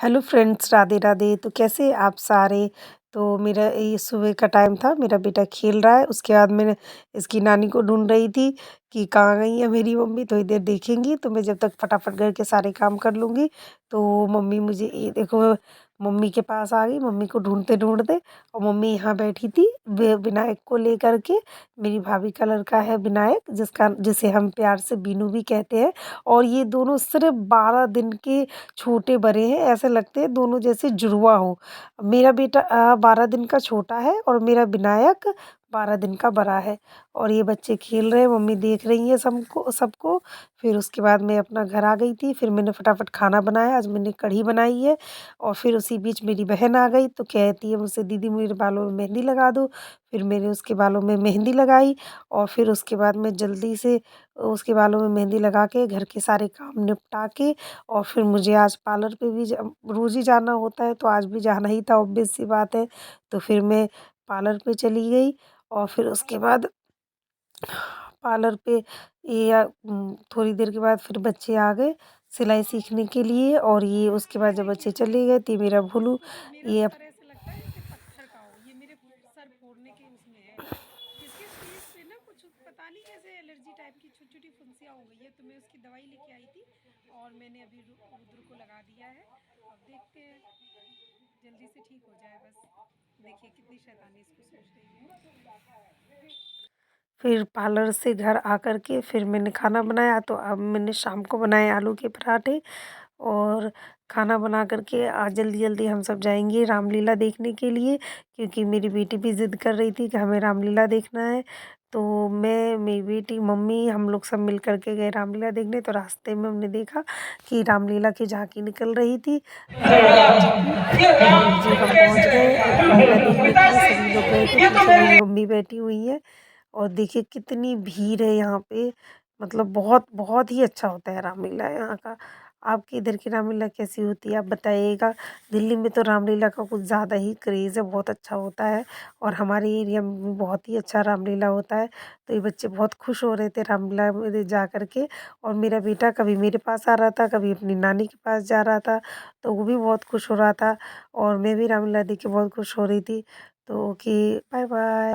Hello friends, Radhe Radhe. तो कैसे आप सारे। तो मेरा ये सुबह का टाइम था, मेरा बेटा खेल रहा है। उसके बाद मैंने इसकी नानी को ढूंढ रही थी कि कहाँ गई है मेरी मम्मी। तो इधर देखेंगी तो मैं जब तक फटाफट घर के सारे काम कर लूँगी। तो मम्मी मुझे ये देखो, मम्मी के पास आ गई, मम्मी को ढूंढते ढूंढते। और मम्मी यहाँ बैठी थी विनायक को लेकर के। मेरी भाभी का लड़का है विनायक, जिसे हम प्यार से बीनू भी कहते हैं। और ये दोनों सिर्फ 12 दिन के छोटे बड़े हैं, ऐसे लगते हैं दोनों जैसे जुड़वा हो। मेरा बेटा 12 दिन का छोटा है और मेरा विनायक 12 दिन का बड़ा है। और ये बच्चे खेल रहे हैं, मम्मी देख रही है सबको सबको। फिर उसके बाद मैं अपना घर आ गई थी, फिर मैंने फटाफट खाना बनाया। आज मैंने कढ़ी बनाई है। और फिर उसी बीच मेरी बहन आ गई तो कहती है मुझसे, दीदी मेरे बालों में मेहंदी लगा दो। फिर मैंने उसके बालों में मेहंदी लगाई। और फिर उसके बाद मैं जल्दी से उसके बालों में मेहंदी लगा के घर के सारे काम निपटा के। और फिर मुझे आज पार्लर पे भी रोज़ ही जाना होता है, तो आज भी जाना ही था, ऑब्वियस सी बात है। तो फिर मैं पार्लर पे चली गई। और फिर उसके बाद पार्लर पे थोड़ी देर के बाद फिर बच्चे आ गए सिलाई सीखने के लिए। और ये उसके बाद जब बच्चे चले गए तो मेरा भोलू ये सर ऐसे लगता है जैसे पत्थर का हो। ये मेरे सर फोड़ने के उसमें है। इसके फेस पे ना कुछ पता नहीं कैसे एलर्जी टाइप की छोटी छोटी फुंसियाँ हो गई है, तो मैं उसकी दवाई लेके आई थी और मैंने अभी रुद्र को लगा दिया है। अब देखते हैं जल्दी से ठीक हो जाए बस। देखिए कितनी शैतानी इसको सोच रही है। फिर पार्लर से घर आकर के फिर मैंने खाना बनाया। तो अब मैंने शाम को बनाए आलू के पराठे। और खाना बना कर के आज जल्दी-जल्दी हम सब जाएँगे रामलीला देखने के लिए, क्योंकि मेरी बेटी भी ज़िद कर रही थी कि हमें रामलीला देखना है। तो मैं, मेरी बेटी, मम्मी, हम लोग सब मिल कर के गए रामलीला देखने। तो रास्ते में हमने देखा कि रामलीला की झांकी निकल रही थी हनुमान जी की। तो जी हम पहुँच गए रामलीला देखने के लिए, सभी लोग गए थे, पीछे मेरी मम्मी बैठी हुई हैं। और देखिए कितनी भीड़ है यहाँ पे। मतलब बहुत बहुत ही अच्छा होता है रामलीला यहाँ का। आपके इधर की रामलीला कैसी होती है आप बताइएगा। दिल्ली में तो रामलीला का कुछ ज़्यादा ही क्रेज़ है, बहुत अच्छा होता है। और हमारे एरिया में भी बहुत ही अच्छा रामलीला होता है। तो ये बच्चे बहुत खुश हो रहे थे रामलीला में जा कर के। और मेरा बेटा कभी मेरे पास आ रहा था, कभी अपनी नानी के पास जा रहा था। तो वो भी बहुत खुश हो रहा था। और मैं भी रामलीला देख के बहुत खुश हो रही थी। तो ओके, बाय बाय।